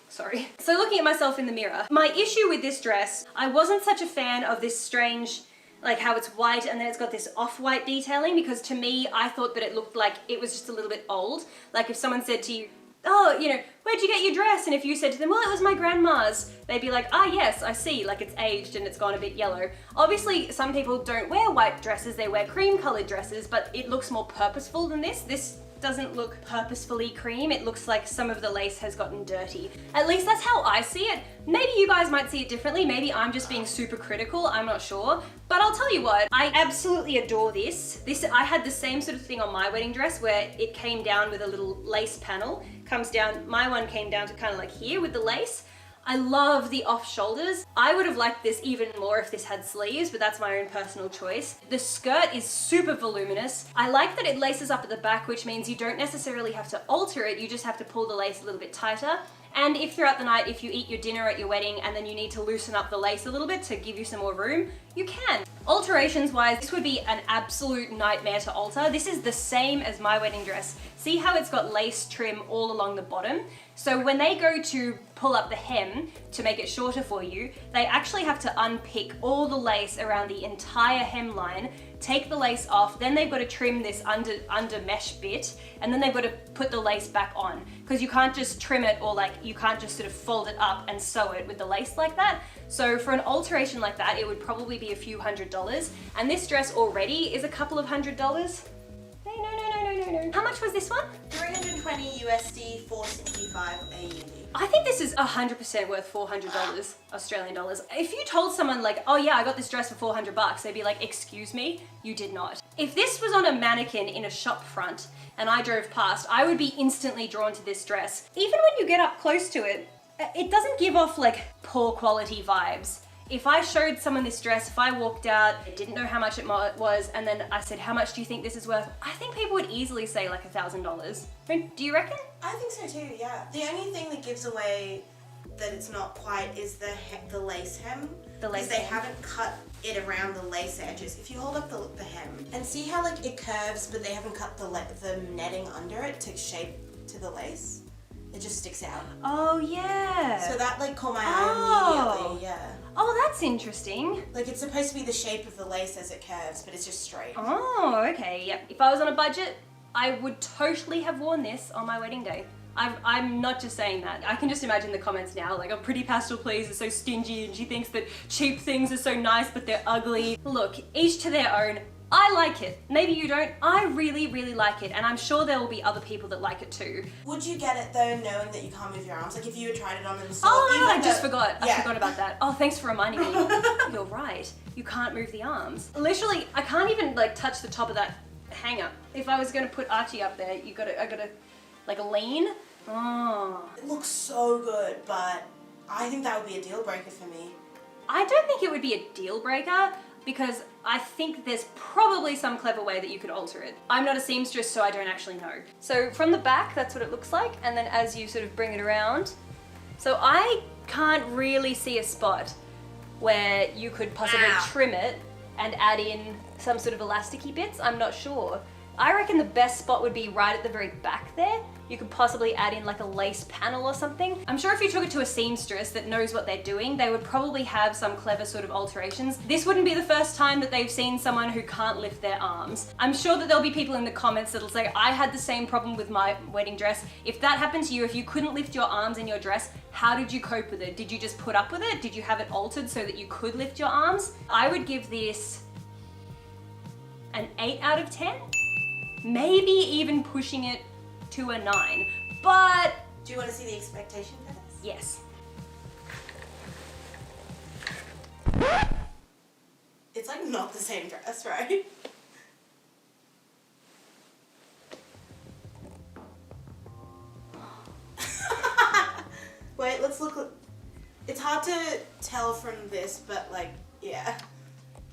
sorry. So looking at myself in the mirror, my issue with this dress, I wasn't such a fan of this strange, like how it's white and then it's got this off-white detailing, because to me, I thought that it looked like it was just a little bit old. Like if someone said to you, oh, where'd you get your dress? And if you said to them, well, it was my grandma's, they'd be like, ah, yes, I see, like it's aged and it's gone a bit yellow. Obviously, some people don't wear white dresses, they wear cream-colored dresses, but it looks more purposeful than this. This doesn't look purposefully cream. It looks like some of the lace has gotten dirty. At least that's how I see it. Maybe you guys might see it differently. Maybe I'm just being super critical. I'm not sure. But I'll tell you what, I absolutely adore this. I had the same sort of thing on my wedding dress where it came down with a little lace panel. Comes down, my one came down to kind of like here with the lace. I love the off shoulders. I would have liked this even more if this had sleeves, but that's my own personal choice. The skirt is super voluminous. I like that it laces up at the back, which means you don't necessarily have to alter it, you just have to pull the lace a little bit tighter. And if throughout the night, if you eat your dinner at your wedding and then you need to loosen up the lace a little bit to give you some more room, you can. Alterations wise, this would be an absolute nightmare to alter. This is the same as my wedding dress. See how it's got lace trim all along the bottom? So when they go to pull up the hem to make it shorter for you, they actually have to unpick all the lace around the entire hemline, take the lace off, then they've got to trim this under mesh bit, and then they've got to put the lace back on. Because you can't just trim it, or like you can't just sort of fold it up and sew it with the lace like that. So for an alteration like that, it would probably be a few $100s. And this dress already is a couple of $100s. No. How much was this one? 320 USD, 465 AUD. I think this is 100% worth $400 Australian dollars. If you told someone like, oh yeah, I got this dress for $400, they'd be like, excuse me, you did not. If this was on a mannequin in a shop front and I drove past, I would be instantly drawn to this dress. Even when you get up close to it, it doesn't give off like poor quality vibes. If I showed someone this dress, if I walked out, I didn't know how much it was, and then I said, how much do you think this is worth? I think people would easily say like $1,000. Do you reckon? I think so too, yeah. The only thing that gives away that it's not quite is the lace hem. The lace Because they hem. haven't cut it around the lace edges. If you hold up the hem and see how like it curves, but they haven't cut the netting under it to shape to the lace. It just sticks out. Oh yeah. So that like caught my eye immediately, yeah. Oh, that's interesting. Like it's supposed to be the shape of the lace as it curves, but it's just straight. Oh, okay, yep. If I was on a budget, I would totally have worn this on my wedding day. I'm not just saying that. I can just imagine the comments now, like, oh, Pretty Pastel Please is so stingy and she thinks that cheap things are so nice but they're ugly. Look, each to their own. I like it. Maybe you don't. I really, really like it, and I'm sure there will be other people that like it too. Would you get it though, knowing that you can't move your arms? Like if you had tried it on in the store. Oh my god, I just forgot. Yeah. I forgot about that. Oh, thanks for reminding me. You're right. You can't move the arms. Literally, I can't even like touch the top of that hanger. If I was gonna put Archie up there, I gotta like lean. Oh. It looks so good, but I think that would be a deal breaker for me. I don't think it would be a deal breaker because I think there's probably some clever way that you could alter it. I'm not a seamstress, so I don't actually know. So from the back, that's what it looks like. And then as you sort of bring it around, so I can't really see a spot where you could possibly trim it and add in some sort of elasticy bits. I'm not sure. I reckon the best spot would be right at the very back there. You could possibly add in like a lace panel or something. I'm sure if you took it to a seamstress that knows what they're doing, they would probably have some clever sort of alterations. This wouldn't be the first time that they've seen someone who can't lift their arms. I'm sure that there'll be people in the comments that'll say, I had the same problem with my wedding dress. If that happened to you, if you couldn't lift your arms in your dress, how did you cope with it? Did you just put up with it? Did you have it altered so that you could lift your arms? I would give this an 8 out of 10. Maybe even pushing it to a 9, but... Do you want to see the expectation for this? Yes. It's like not the same dress, right? Wait, let's look. It's hard to tell from this, but like, yeah.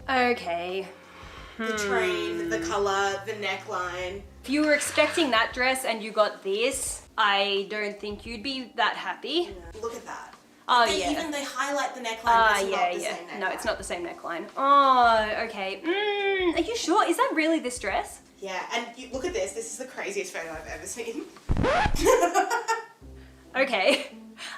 Okay. The train, the color, the neckline. If you were expecting that dress and you got this, I don't think you'd be that happy. No. Look at that. Oh, they yeah. Even they highlight the neckline, but it's not the same neckline. No, it's not the same neckline. Oh, okay. Are you sure? Is that really this dress? Yeah, and you, look at this. This is the craziest photo I've ever seen. Okay.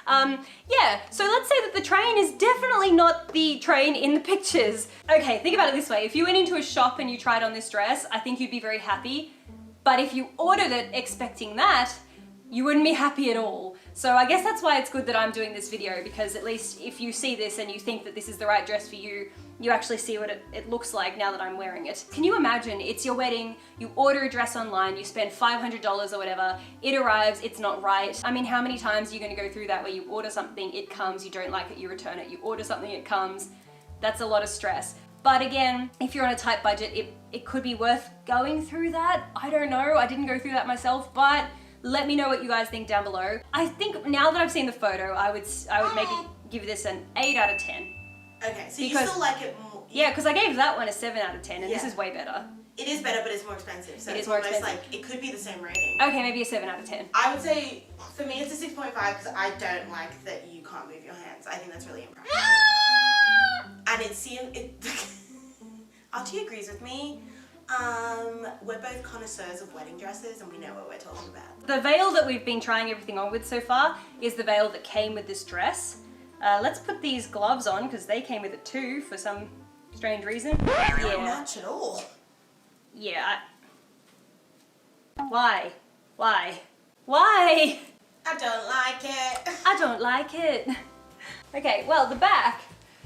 Yeah, so let's say that the train is definitely not the train in the pictures. Okay, think about it this way. If you went into a shop and you tried on this dress, I think you'd be very happy. But if you ordered it expecting that, you wouldn't be happy at all. So I guess that's why it's good that I'm doing this video, because at least if you see this and you think that this is the right dress for you, you actually see what it looks like now that I'm wearing it. Can you imagine, it's your wedding, you order a dress online, you spend $500 or whatever, it arrives, it's not right. I mean, how many times are you gonna go through that where you order something, it comes, you don't like it, you return it, you order something, it comes. That's a lot of stress. But again, if you're on a tight budget, it could be worth going through that. I don't know, I didn't go through that myself, but let me know what you guys think down below. I think now that I've seen the photo, I would maybe give this an 8 out of 10. Okay, so you still like it more? Yeah, because I gave that one a 7 out of 10, and this is way better. It is better, but it's more expensive. So it is it's more almost expensive. like, it could be the same rating. Okay, maybe a 7 out of 10. I would say, for me, it's a 6.5 because I don't like that you can't move your hands. I think that's really impractical. And Archie agrees with me. We're both connoisseurs of wedding dresses and we know what we're talking about. The veil that we've been trying everything on with so far is the veil that came with this dress. Let's put these gloves on because they came with it too for some strange reason. They don't match at all. Yeah. Why? Why? Why? I don't like it. I don't like it. Okay, well, the back,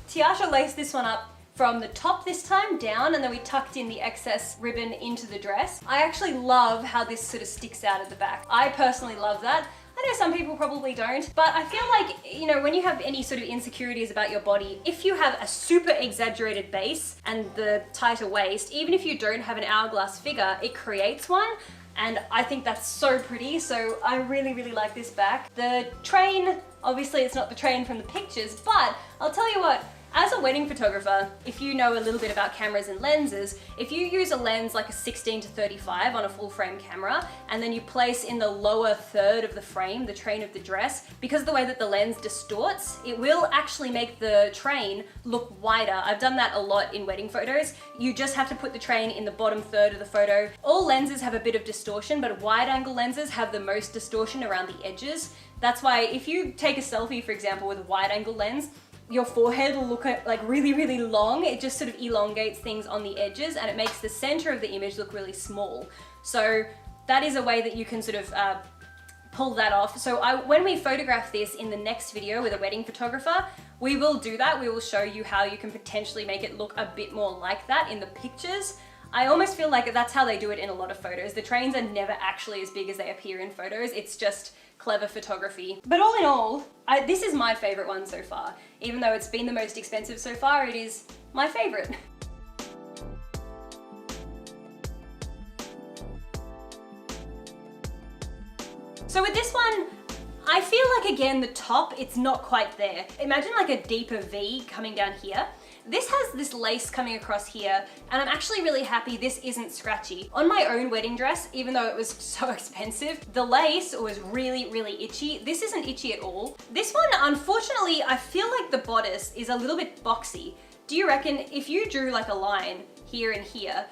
Tiasha laced this one up from the top this time down, and then we tucked in the excess ribbon into the dress. I actually love how this sort of sticks out at the back. I personally love that. I know some people probably don't, but I feel like, you know, when you have any sort of insecurities about your body, if you have a super exaggerated base and the tighter waist, even if you don't have an hourglass figure, it creates one. And I think that's so pretty, so I really, really like this back. The train, obviously it's not the train from the pictures, but I'll tell you what, as a wedding photographer, if you know a little bit about cameras and lenses, if you use a lens like a 16-35 on a full frame camera, and then you place in the lower third of the frame, the train of the dress, because of the way that the lens distorts, it will actually make the train look wider. I've done that a lot in wedding photos. You just have to put the train in the bottom third of the photo. All lenses have a bit of distortion, but wide angle lenses have the most distortion around the edges. That's why if you take a selfie, for example, with a wide angle lens, your forehead will look like really, really long. It just sort of elongates things on the edges and it makes the center of the image look really small. So that is a way that you can sort of pull that off. So when we photograph this in the next video with a wedding photographer, we will do that. We will show you how you can potentially make it look a bit more like that in the pictures. I almost feel like that's how they do it in a lot of photos. The trains are never actually as big as they appear in photos. It's just clever photography. But all in all, this is my favorite one so far. Even though it's been the most expensive so far, it is my favorite. So with this one, I feel like again, the top, it's not quite there. Imagine like a deeper V coming down here. This has this lace coming across here, and I'm actually really happy this isn't scratchy. On my own wedding dress, even though it was so expensive, the lace was really, really itchy. This isn't itchy at all. This one, unfortunately, I feel like the bodice is a little bit boxy. Do you reckon if you drew like a line here and here,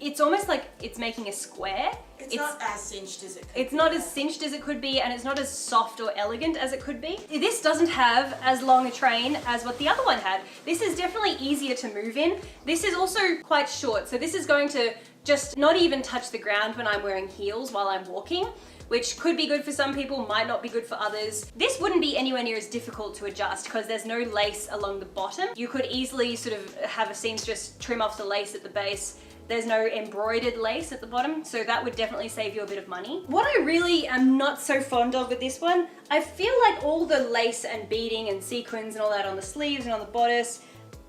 it's almost like it's making a square? It's not as cinched as it could be. It's not as cinched as it could be, and it's not as soft or elegant as it could be. This doesn't have as long a train as what the other one had. This is definitely easier to move in. This is also quite short, so this is going to just not even touch the ground when I'm wearing heels while I'm walking, which could be good for some people, might not be good for others. This wouldn't be anywhere near as difficult to adjust because there's no lace along the bottom. You could easily sort of have a seamstress trim off the lace at the base. There's no embroidered lace at the bottom, so that would definitely save you a bit of money. What I really am not so fond of with this one, I feel like all the lace and beading and sequins and all that on the sleeves and on the bodice,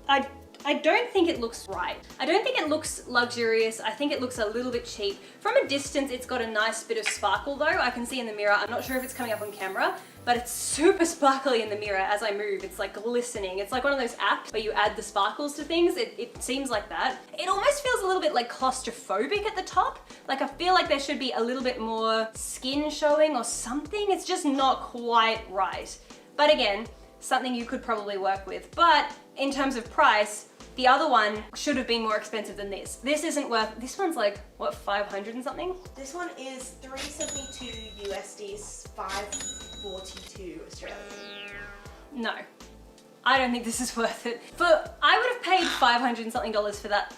I don't think it looks right. I don't think it looks luxurious. I think it looks a little bit cheap. From a distance, it's got a nice bit of sparkle though. I can see in the mirror. I'm not sure if it's coming up on camera, but it's super sparkly in the mirror as I move. It's like glistening. It's like one of those apps where you add the sparkles to things. It seems like that. It almost feels a little bit like claustrophobic at the top. Like I feel like there should be a little bit more skin showing or something. It's just not quite right. But again, something you could probably work with. But in terms of price, the other one should have been more expensive than this. This isn't worth, this one's like, what, 500 and something? This one is 372 USD, 542 Australian. No, I don't think this is worth it. I would have paid 500 and something dollars for that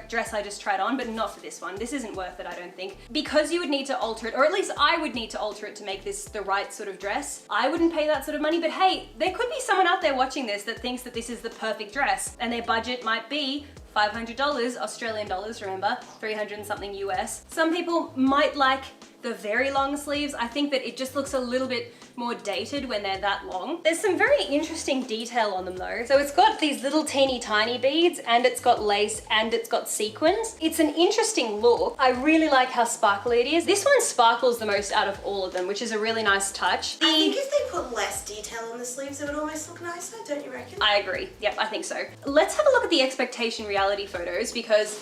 dress I just tried on, but not for this one. This isn't worth it, I don't think. Because you would need to alter it, or at least I would need to alter it to make this the right sort of dress. I wouldn't pay that sort of money, but hey, there could be someone out there watching this that thinks that this is the perfect dress, and their budget might be $500 Australian dollars, remember, 300 and something US. Some people might like the very long sleeves. I think that it just looks a little bit more dated when they're that long. There's some very interesting detail on them though. So it's got these little teeny tiny beads, and it's got lace, and it's got sequins. It's an interesting look. I really like how sparkly it is. This one sparkles the most out of all of them, which is a really nice touch. I think if they put less detail on the sleeves, it would almost look nicer, don't you reckon? I agree. Yep, I think so. Let's have a look at the expectation reality photos, because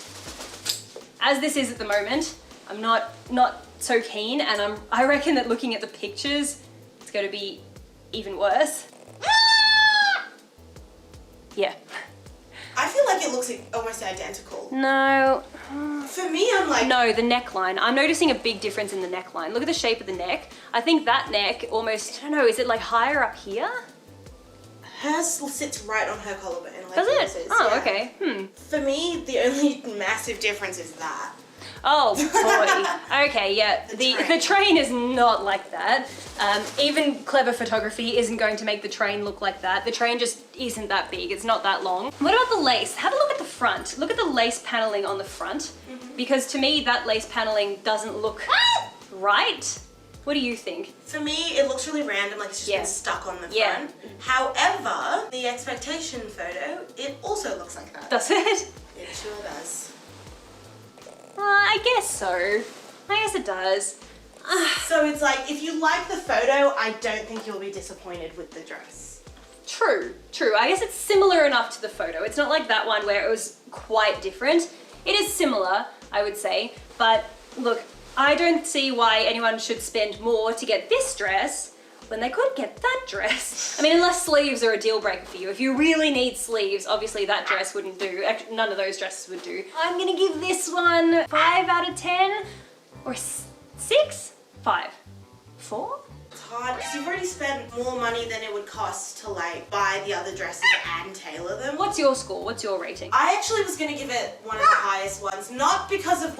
as this is at the moment, I'm not so keen, and I reckon that looking at the pictures, it's going to be even worse. Yeah. I feel like it looks almost identical. No. For me, I'm like... No, the neckline. I'm noticing a big difference in the neckline. Look at the shape of the neck. I think that neck almost, I don't know, is it like higher up here? Hers sits right on her collarbone. Like Does it? Is. Oh, yeah. okay. For me, the only massive difference is that. Oh boy. Okay, yeah. The train is not like that. Even clever photography isn't going to make the train look like that. The train just isn't that big. It's not that long. What about the lace? Have a look at the front. Look at the lace paneling on the front. Because to me, that lace paneling doesn't look right. What do you think? For me, it looks really random, like it's just been stuck on the front. However, the expectation photo, it also looks like that. Does it? It sure does. I guess so. I guess it does. So it's like, if you like the photo, I don't think you'll be disappointed with the dress. True. I guess it's similar enough to the photo. It's not like that one where it was quite different. It is similar, I would say, but look, I don't see why anyone should spend more to get this dress when they could get that dress. I mean, unless sleeves are a deal breaker for you. If you really need sleeves, obviously that dress wouldn't do. Actually, none of those dresses would do. I'm gonna give this one 5 out of 10 or 6? 5. 4? It's hard because you've already spent more money than it would cost to like buy the other dresses and tailor them. What's your score? What's your rating? I actually was gonna give it one of the highest ones, not because of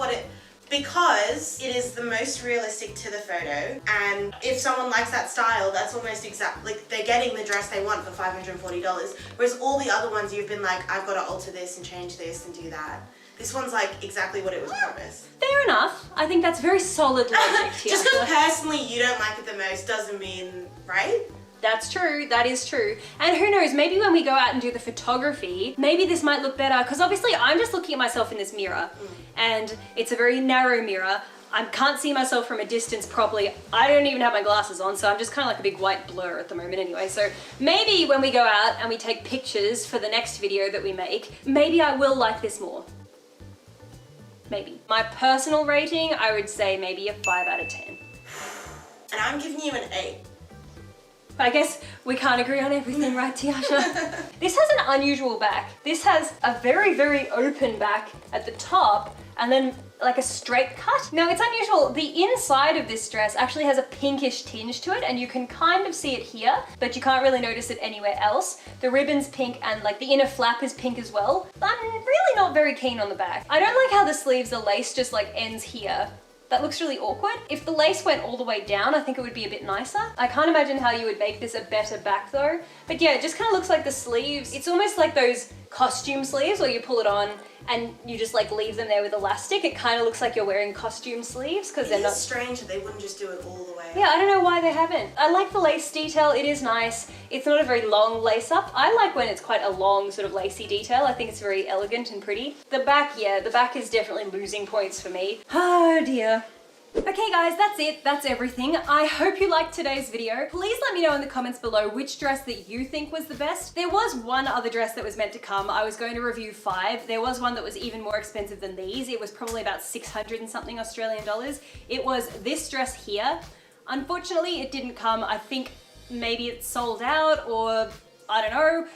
because it is the most realistic to the photo, and if someone likes that style, that's almost exactly, like they're getting the dress they want for $540, whereas all the other ones you've been like, I've got to alter this and change this and do that. This one's like exactly what it was promised. Fair enough. I think that's very solid logic here. Just because personally you don't like it the most doesn't mean, right? That's true, that is true. And who knows, maybe when we go out and do the photography, maybe this might look better, because obviously I'm just looking at myself in this mirror, and it's a very narrow mirror. I can't see myself from a distance properly. I don't even have my glasses on, so I'm just kind of like a big white blur at the moment anyway. So maybe when we go out and we take pictures for the next video that we make, maybe I will like this more. Maybe. My personal rating, I would say maybe a 5 out of 10. And I'm giving you an 8. I guess we can't agree on everything, right, Tiasha? This has an unusual back. This has a very, very open back at the top and then like a straight cut. Now it's unusual. The inside of this dress actually has a pinkish tinge to it and you can kind of see it here, but you can't really notice it anywhere else. The ribbon's pink and like the inner flap is pink as well. I'm really not very keen on the back. I don't like how the sleeves, the lace just like ends here. That looks really awkward. If the lace went all the way down, I think it would be a bit nicer. I can't imagine how you would make this a better back though. But yeah, it just kind of looks like the sleeves. It's almost like those costume sleeves where you pull it on and you just like leave them there with elastic. It kind of looks like you're wearing costume sleeves because they're not. It's strange that they wouldn't just do it all the way. Yeah, I don't know why they haven't. I like the lace detail. It is nice. It's not a very long lace up. I like when it's quite a long sort of lacy detail. I think it's very elegant and pretty. The back, yeah, the back is definitely losing points for me. Oh dear. Okay guys, that's it. That's everything. I hope you liked today's video. Please let me know in the comments below which dress that you think was the best. There was one other dress that was meant to come. I was going to review 5. There was one that was even more expensive than these. It was probably about 600 and something Australian dollars. It was this dress here. Unfortunately, it didn't come. I think maybe it's sold out or I don't know.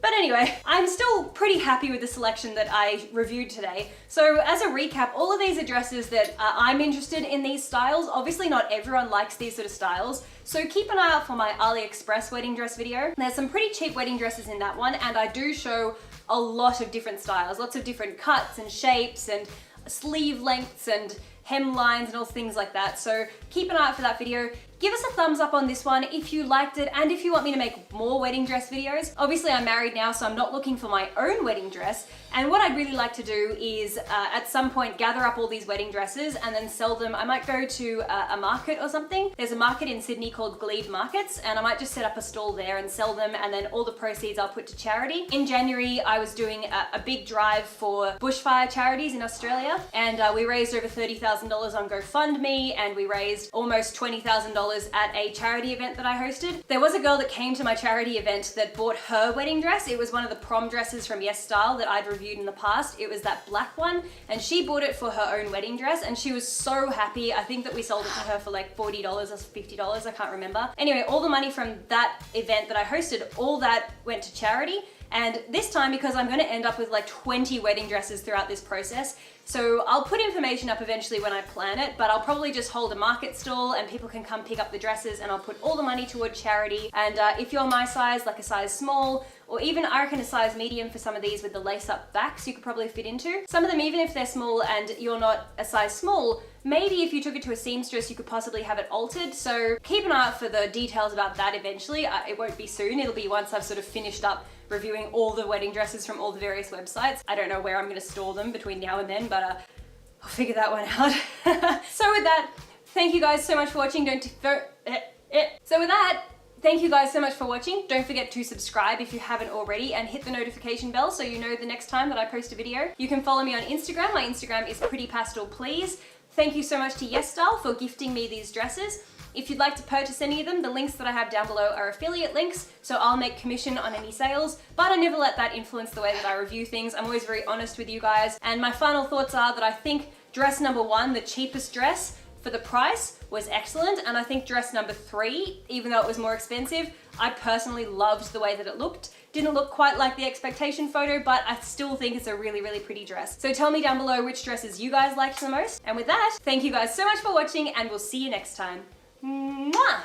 But anyway, I'm still pretty happy with the selection that I reviewed today. So as a recap, all of these are dresses that I'm interested in these styles. Obviously not everyone likes these sort of styles. So keep an eye out for my AliExpress wedding dress video. There's some pretty cheap wedding dresses in that one and I do show a lot of different styles, lots of different cuts and shapes and sleeve lengths and hem lines and all things like that. So keep an eye out for that video. Give us a thumbs up on this one if you liked it and if you want me to make more wedding dress videos. Obviously I'm married now, so I'm not looking for my own wedding dress. And what I'd really like to do is at some point gather up all these wedding dresses and then sell them. I might go to a market or something. There's a market in Sydney called Glebe Markets and I might just set up a stall there and sell them and then all the proceeds I'll put to charity. In January, I was doing a big drive for bushfire charities in Australia and we raised over $30,000 on GoFundMe and we raised almost $20,000 at a charity event that I hosted. There was a girl that came to my charity event that bought her wedding dress. It was one of the prom dresses from Yesstyle that I'd reviewed in the past. It was that black one and she bought it for her own wedding dress and she was so happy. I think that we sold it to her for like $40 or $50, I can't remember. Anyway, all the money from that event that I hosted, all that went to charity. And this time, because I'm going to end up with like 20 wedding dresses throughout this process, so I'll put information up eventually when I plan it, but I'll probably just hold a market stall and people can come pick up the dresses and I'll put all the money toward charity. And if you're my size, like a size small, or even I reckon a size medium for some of these with the lace up backs you could probably fit into. Some of them, even if they're small and you're not a size small, maybe if you took it to a seamstress, you could possibly have it altered. So keep an eye out for the details about that eventually. It won't be soon, it'll be once I've sort of finished up reviewing all the wedding dresses from all the various websites. I don't know where I'm gonna store them between now and then, but I'll figure that one out. So with that, thank you guys so much for watching. Thank you guys so much for watching. Don't forget to subscribe if you haven't already and hit the notification bell so you know the next time that I post a video. You can follow me on Instagram. My Instagram is prettypastelplease. Thank you so much to Yesstyle for gifting me these dresses. If you'd like to purchase any of them, the links that I have down below are affiliate links, so I'll make commission on any sales, but I never let that influence the way that I review things. I'm always very honest with you guys. And my final thoughts are that I think dress number 1, the cheapest dress for the price, was excellent, and I think dress number 3, even though it was more expensive, I personally loved the way that it looked. Didn't look quite like the expectation photo, but I still think it's a really, really pretty dress. So tell me down below which dresses you guys liked the most. And with that, thank you guys so much for watching and we'll see you next time. Mwah!